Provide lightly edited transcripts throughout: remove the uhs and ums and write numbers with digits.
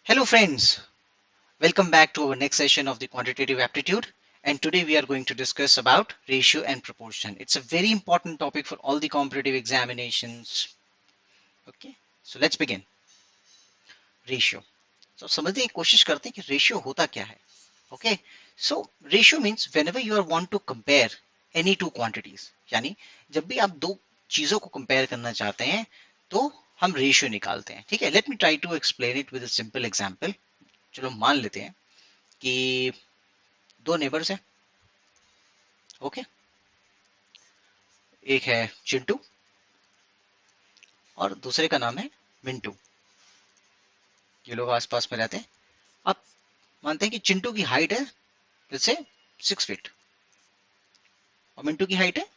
Hello friends, welcome back to our next session of the quantitative aptitude, and today we are going to discuss about ratio and proportion. It's a very important topic for all the competitive examinations. Okay, so let's begin. Ratio. So समझने की कोशिश करते हैं कि ratio होता क्या है. Okay, so ratio means whenever you want to compare any two quantities, यानी जब भी आप दो चीजों को कंपेयर करना चाहते हैं तो हम रेशियो निकालते हैं. ठीक है, let me try to explain it with a simple example. चलो मान लेते हैं कि दो नेबर्स हैं. ओके, एक है चिंटू और दूसरे का नाम है मिंटू. ये लोग आसपास में रहते हैं. आप मानते हैं कि चिंटू की हाइट है जैसे 6 फीट और मिंटू की हाइट है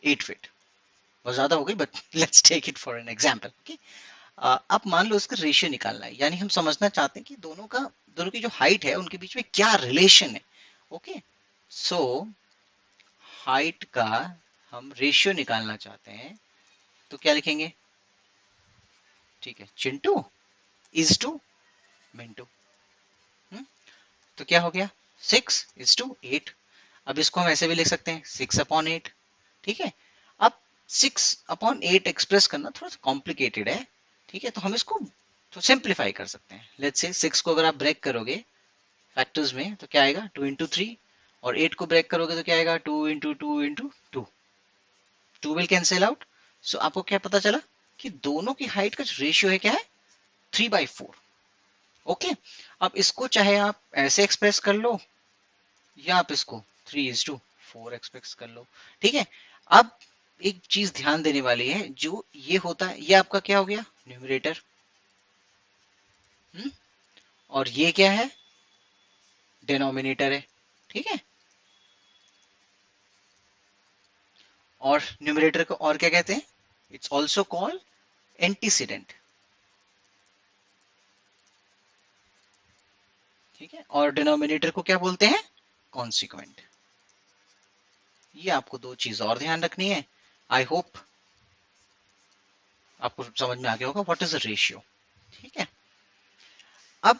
8 फीट. बहुत ज्यादा हो गई but let's take it for an example. Okay, आप मान लो इसका रेशियो निकालना है, यानी हम समझना चाहते हैं कि दोनों की जो हाइट है उनके बीच में क्या रिलेशन है. ओके, सो हाइट का हम रेशियो निकालना चाहते हैं तो क्या लिखेंगे. ठीक है, चिंटू इज टू मिंटू. तो क्या हो गया, 6:8. अब इसको हम ऐसे भी लिख सकते हैं 6/8. ठीक है, अब 6/8 एक्सप्रेस करना थोड़ा सा कॉम्प्लिकेटेड है. ठीक है, तो हम इसको तो सिंप्लीफाई कर सकते हैं. लेट्स से 6 को अगर आप ब्रेक करोगे फैक्टर्स में तो क्या आएगा 2 into 3, और 8 को ब्रेक करोगे तो क्या आएगा 2 into 2 into 2. 2 will cancel out. So आपको क्या पता चला कि दोनों की हाइट का रेशियो है क्या है 3/4. ओके, अब इसको चाहे आप ऐसे एक्सप्रेस कर लो या आप इसको 3:4 एक्सप्रेस कर लो. ठीक है, अब एक चीज ध्यान देने वाली है, जो ये होता है ये आपका क्या हो गया न्यूमरेटर. और ये क्या है डिनोमिनेटर है. ठीक है, और न्यूमरेटर को और क्या कहते हैं, इट्स ऑल्सो कॉल्ड एंटीसीडेंट. ठीक है, और डिनोमिनेटर को क्या बोलते हैं कॉन्सिक्वेंट. ये आपको दो चीज और ध्यान रखनी है. आई होप आपको समझ में आ गया होगा व्हाट इज द रेशियो. ठीक है, अब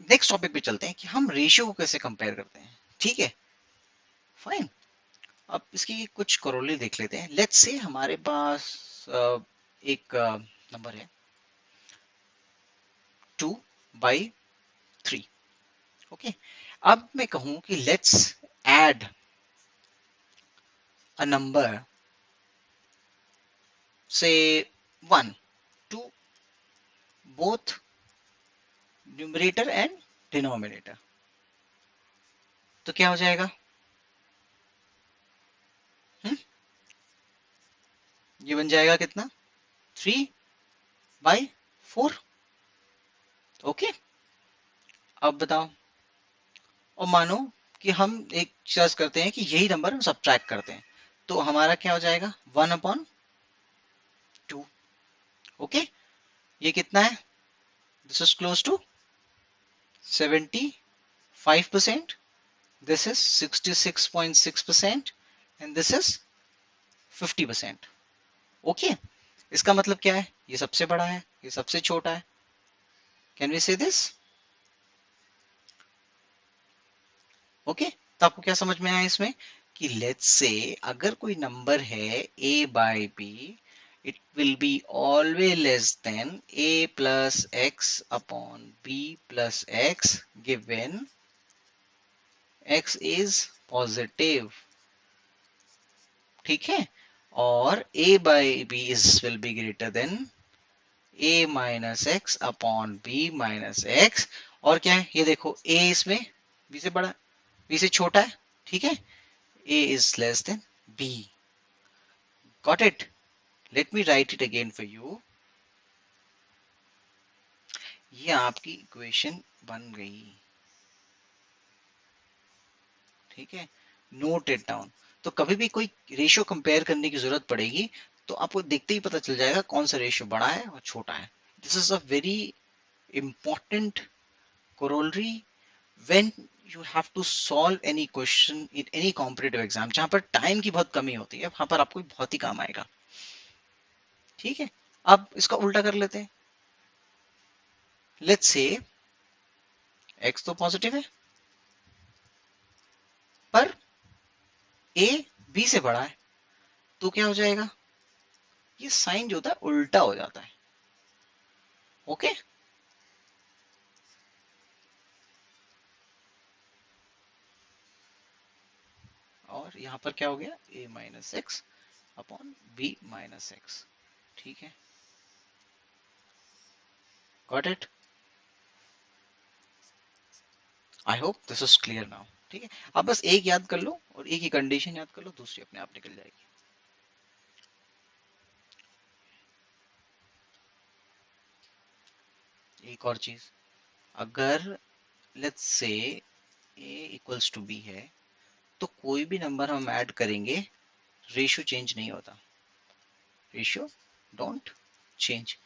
नेक्स्ट टॉपिक पे चलते हैं कि हम रेशियो को कैसे कंपेयर करते हैं. ठीक है, फाइन. अब इसकी कुछ करोली देख लेते हैं. लेट्स से हमारे पास एक नंबर है 2/3. ओके, अब मैं कहूं कि लेट्स ऐड अ नंबर से 1 to both numerator and denominator. तो क्या हो जाएगा, हुँ? ये बन जाएगा कितना 3/4. ओके, अब बताओ. और मानो कि हम एक चीज करते हैं कि यही नंबर हम सब्ट्रैक्ट करते हैं तो हमारा क्या हो जाएगा 1/2. ओके, ये कितना है, this is close to 75%, this is 66.6%, and this is 50%. Okay, इसका मतलब क्या है, ये सबसे बड़ा है ये सबसे छोटा है. कैन वी से दिस. ओके, तो आपको क्या समझ में आया इसमें कि लेट्स से अगर कोई नंबर है a/b, it will be always less than a plus x upon b plus x given x is positive. ठीक है, और a/b is will be greater than a minus x upon b minus x. और क्या है ये देखो, a इसमें b से बड़ा b से छोटा है. ठीक है, a is less than b. Got it? Let me write it again for you. ये आपकी इक्वेशन बन गई. ठीक है, नोट इट डाउन. तो कभी भी कोई रेशियो कंपेयर करने की जरूरत पड़ेगी तो आपको देखते ही पता चल जाएगा कौन सा रेशियो बड़ा है और छोटा है. This is a very important corollary when you have to solve any question in any competitive exam जहां पर टाइम की बहुत कमी होती है, वहां पर आपको बहुत ही काम आएगा. ठीक है, अब इसका उल्टा कर लेते हैं. लेट्स से x तो पॉजिटिव है पर a b से बड़ा है, तो क्या हो जाएगा, ये साइन जो होता है उल्टा हो जाता है। ओके और यहां पर क्या हो गया, a minus x upon b minus x. ठीक है, got it, I hope this is clear now. ठीक है, आप बस एक याद कर लो और एक ही कंडीशन याद कर लो, दूसरी अपने आप निकल जाएगी। एक और चीज, अगर let's say a equals to b है तो कोई भी नंबर हम ऐड करेंगे रेशियो चेंज नहीं होता, रेशियो डोंट चेंज।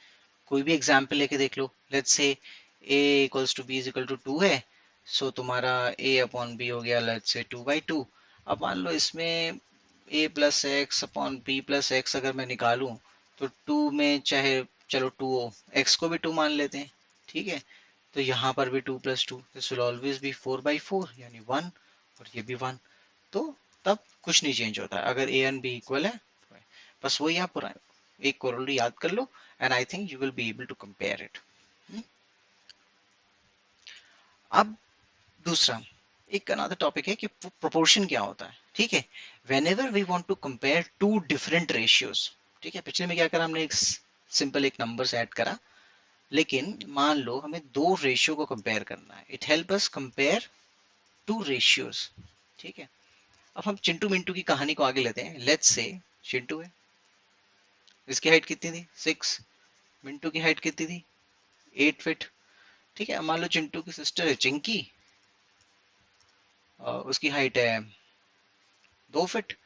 कोई भी एग्जाम्पल लेके देख लो, let's say a equals to b is equal to 2 है, सो तुम्हारा a अपॉन b हो गया लेट्स से 2/2। अब मान लो इसमें a plus x upon b plus x अगर मैं निकालूं तो 2 में चाहे चलो 2 हो, x को भी 2 मान लेते हैं। ठीक है, तो यहाँ पर भी 2 plus 2, this will always be 4/4 यानी 1, और ये भी 1। तो तब कुछ नहीं चेंज होता है अगर a एंड b इक्वल है। बस वही आप पूरा एक कोरोलरी याद कर लो and I think you will be able to compare it. अब दूसरा एक अनदर टॉपिक है कि प्रोपोर्शन क्या होता है। ठीक है, whenever we want to compare two different ratios, ठीक है, पिछले में क्या करा हमने, एक सिंपल एक नंबर से ऐड करा, लेकिन मान लो हमें दो रेशियो को कंपेयर करना है, it help us compare two ratios. ठीक है, अब हम चिंटू मिंटू की कहानी को आगे लेते हैं। लेट्स से चिंटू है, इसकी हाइट कितनी थी 6, मिंटू की हाइट कितनी थी 8 फीट। ठीक है, मान लो चिंटू की सिस्टर है चिंकी, उसकी हाइट है 2 फीट,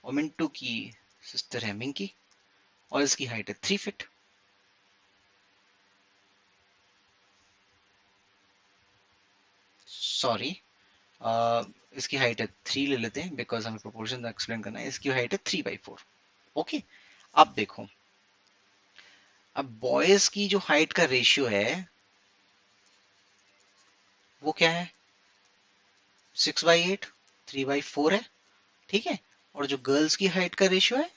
और मिंटू की सिस्टर है मिंकी और इसकी हाइट है 3 फीट। सॉरी, इसकी हाइट है 3 ले लेते हैं बिकॉज हमें प्रोपोर्शन एक्सप्लेन करना है। इसकी हाइट है 3/4। ओके, अब देखो, अब बॉयज की जो हाइट का रेशियो है वो क्या है, 6/8, 3/4 है। ठीक है, और जो गर्ल्स की हाइट का रेशियो है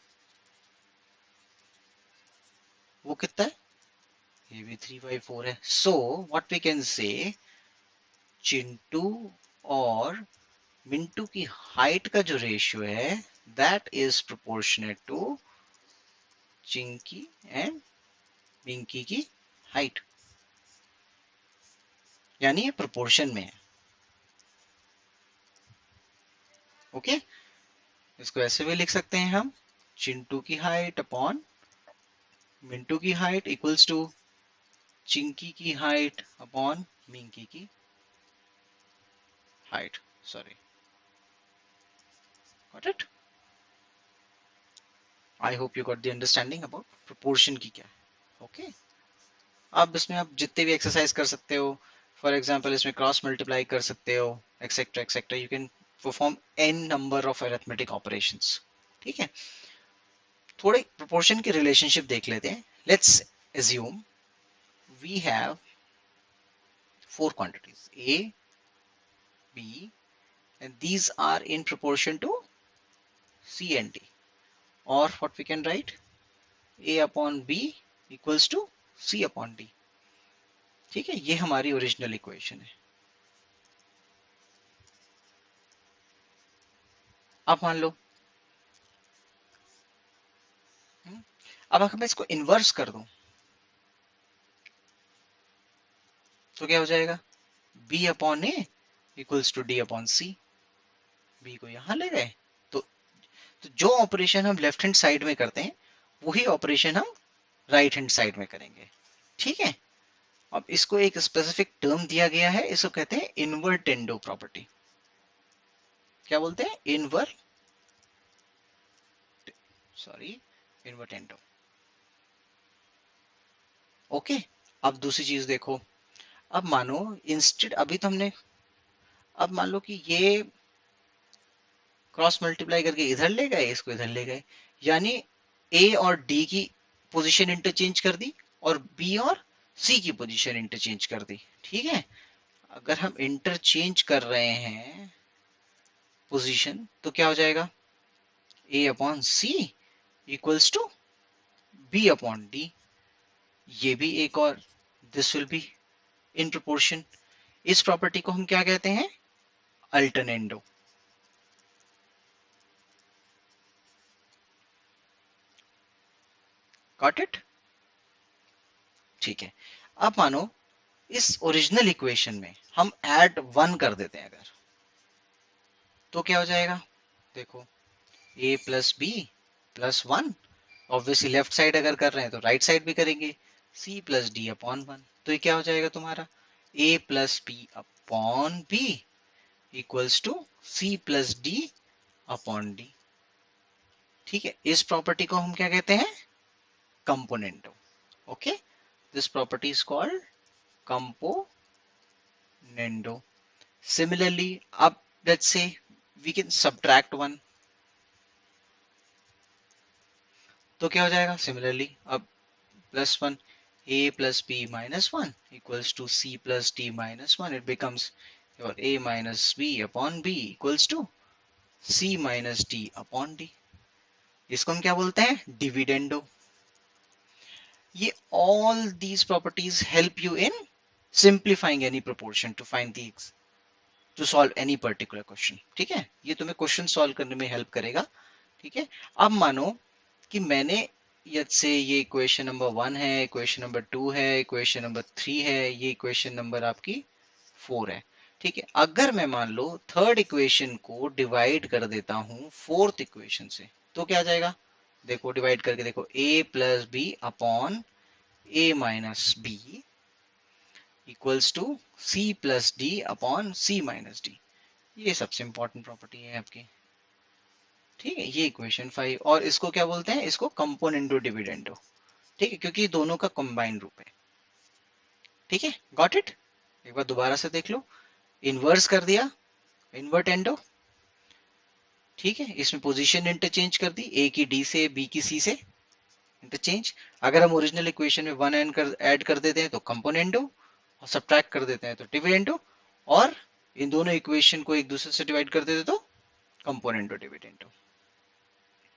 वो कितना है, ये भी 3/4 है। So what we can say, Chintu और मिंटू की हाइट का जो रेशियो है that is proportionate to Chinki and Minki की हाइट, यानी ये प्रोपोर्शन में है। ओके, इसको ऐसे भी लिख सकते हैं हम, चिंटू की हाइट अपॉन मिंटू की हाइट इक्वल्स टू चिंकी की हाइट अपॉन मिंकी की height. Sorry, got it, I hope you got the understanding about proportion की क्या है। ओके, अब इसमें आप जितने भी एक्सरसाइज कर सकते हो, फॉर एग्जांपल इसमें क्रॉस मल्टीप्लाई कर सकते हो, etcetera etcetera, you can perform an number of arithmetic operations. ठीक है, थोड़े प्रोपोर्शन के रिलेशनशिप देख लेते हैं। Let's assume we have four quantities a, b, and these are in proportion to c and d, or what we can write, a upon b equals to c upon d। ठीक है, ये हमारी original equation है। अब मान लो, अब अगर मैं इसको इन्वर्स कर दूं तो क्या हो जाएगा, b upon a equals to d upon c. b को यहां ले गए तो, जो ऑपरेशन हम लेफ्ट हैंड साइड में करते हैं वही ऑपरेशन हम राइट हैंड साइड में करेंगे। ठीक है, अब इसको एक स्पेसिफिक टर्म दिया गया है, इसको कहते हैं इनवर्टेंडो प्रॉपर्टी। क्या बोलते हैं, इनवर्ट, सॉरी, इनवर्टेंडो। ओके, अब दूसरी चीज देखो, अब मानो इंस्टेड, अभी तो हमने, अब मान लो कि ये क्रॉस मल्टीप्लाई करके इधर ले गए, इसको इधर ले गए, यानी ए और डी की पोजीशन इंटरचेंज कर दी और बी और सी की पोजीशन इंटरचेंज कर दी, ठीक है। अगर हम इंटरचेंज कर रहे हैं पोजीशन तो क्या हो जाएगा, A upon C equals to B upon D. ये भी एक और, this will be in proportion. इस प्रॉपर्टी को हम क्या कहते हैं, अल्टरनेंडो। गॉट इट, ठीक है। अब मानो इस ओरिजिनल इक्वेशन में हम ऐड 1 कर देते हैं अगर, तो क्या हो जाएगा, देखो a plus b plus 1, obviously left side अगर कर रहे हैं तो राइट साइड भी करेंगे, c प्लस डी अपॉन 1, तो ये क्या हो जाएगा तुम्हारा, a plus b upon b equals to c plus d upon d. ठीक है, इस प्रॉपर्टी को हम क्या कहते हैं, componendo. Okay, this property is called componendo. Similarly, अब let's say we can subtract 1, तो क्या हो जाएगा, सिमिलरली अब plus 1, a plus b minus 1 equals to c plus d minus 1, it becomes your a minus b upon b equals to c minus d upon d। इसको हम क्या बोलते हैं, डिविडेंडो। ये all these properties help you in simplifying any proportion to find the to solve any particular question। ठीक है, ये तुम्हें क्वेश्चन सॉल्व करने में हेल्प करेगा। ठीक है, अब मानो कि मैंने से ये इक्वेशन नंबर 1 है, इक्वेशन नंबर 2 है, इक्वेशन नंबर 3 है, ये इक्वेशन नंबर आपकी 4 है। ठीक है, अगर मैं मान लो थर्ड इक्वेशन को डिवाइड कर देता हूं फोर्थ इक्वेशन से, तो क्या आ जाएगा, देखो डिवाइड करके देखो, a plus b upon a minus b equals to c plus d upon c minus d. ये सबसे इंपॉर्टेंट प्रॉपर्टी है आपकी। ठीक है, ये इक्वेशन 5, और इसको क्या बोलते हैं, इसको कंपोनेंटो डिविडेंडो। ठीक है, क्योंकि दोनों का कंबाइंड रूप है। ठीक है, गॉट इट। एक बार दोबारा से देख लो, इन्वर्स कर दिया, इन्वर्टेंडो। ठीक है, इसमें पोजीशन इंटरचेंज कर दी, ए की डी से, बी की सी से इंटरचेंज। अगर हम ओरिजिनल इक्वेशन में 1 ऐड कर देते हैं तो कंपोनेंडो, और सब्ट्रैक्ट कर देते हैं तो डिविडेंडो, और इन दोनों इक्वेशन को एक दूसरे से डिवाइड कर देते तो componendo dividendo.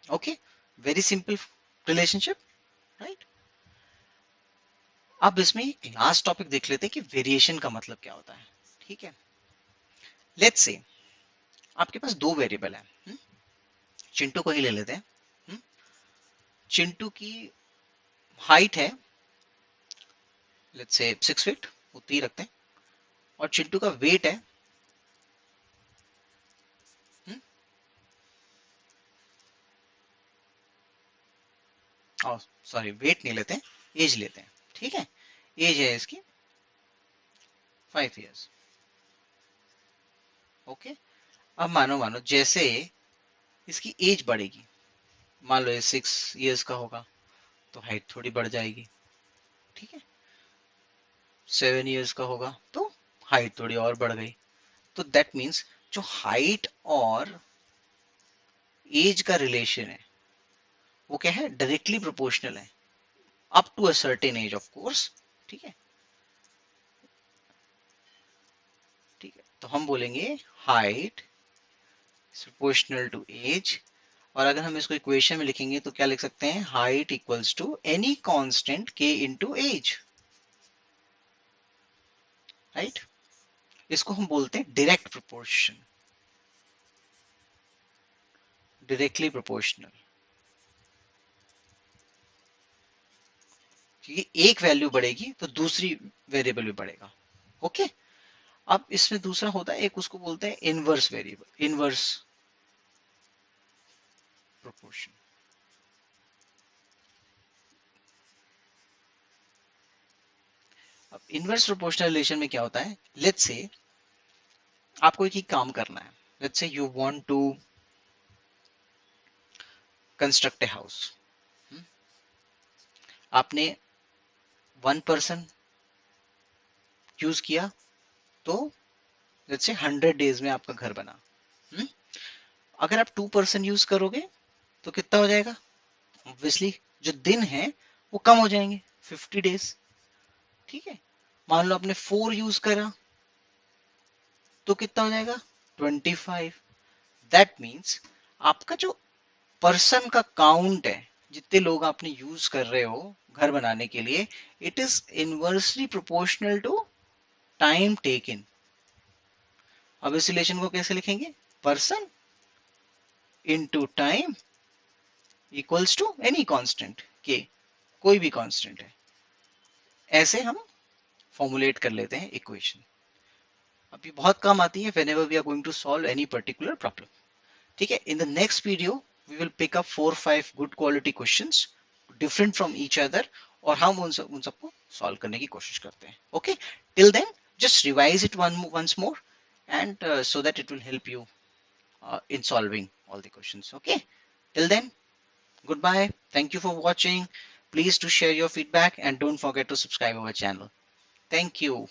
Okay, very simple relationship, right. अब इसमें एक लास्ट टॉपिक देख लेते हैं कि वेरिएशन का मतलब क्या होता है। ठीक है, लेट्स से आपके पास दो वेरिएबल है, चिंटू को ही ले लेते हैं। चिंटू की हाइट है लेट्स से 6 फीट, उतनी ही रखते हैं, और चिंटू का वेट है सॉरी वेट नहीं लेते हैं, एज लेते हैं। ठीक है, एज है इसकी 5 इयर्स। ओके, अब मानो मानो जैसे इसकी एज बढ़ेगी, मान लो ये 6 इयर्स का होगा तो हाइट थोड़ी बढ़ जाएगी। ठीक है, 7 इयर्स का होगा तो हाइट थोड़ी और बढ़ गई। तो दैट मीन्स जो हाइट और एज का रिलेशन है वो क्या है, डायरेक्टली प्रोपोर्शनल है, up to a certain age of course. ठीक है, ठीक है, तो हम बोलेंगे हाइट प्रोपोर्शनल टू एज, और अगर हम इसको इक्वेशन में लिखेंगे तो क्या लिख सकते हैं, height equals to any constant k into age, right. इसको हम बोलते हैं डायरेक्ट प्रोपोर्शन, डायरेक्टली प्रोपोर्शनल, क्योंकि एक वैल्यू बढ़ेगी तो दूसरी वेरिएबल भी बढ़ेगा। ओके, अब इसमें दूसरा होता है एक, उसको बोलते हैं इनवर्स वेरिएबल, इनवर्स प्रोपोर्शन। अब इनवर्स प्रोपोर्शनल रिलेशन में क्या होता है, लेट्स से आपको एक ही काम करना है, let's say you want to construct a house, आपने 1 पर्सन यूज किया तो लेट्स से 100 डेज में आपका घर बना। अगर आप 2 पर्सन यूज करोगे तो कितना हो जाएगा, ऑब्वियसली जो दिन है वो कम हो जाएंगे, 50 डेज। ठीक है, मान लो आपने 4 यूज करा तो कितना हो जाएगा 25। दैट मीन्स आपका जो पर्सन का काउंट है, जितने लोग आपने यूज कर रहे हो घर बनाने के लिए, it is inversely proportional to time taken. अब इस रिलेशन को कैसे लिखेंगे, person into time equals to any constant k, कोई भी कांस्टेंट है, ऐसे हम फॉर्मुलेट कर लेते हैं इक्वेशन। अब ये बहुत काम आती है whenever we are going to solve any particular problem। ठीक है, in the next video we will pick up 4-5 good quality questions different from each other, और हम उन सबको सॉल्व करने की कोशिश करते हैं। Okay, till then just revise it once more, and so that it will help you in solving all the questions। Okay, till then, goodbye, thank you for watching, please do share your feedback and don't forget to subscribe our channel। Thank you।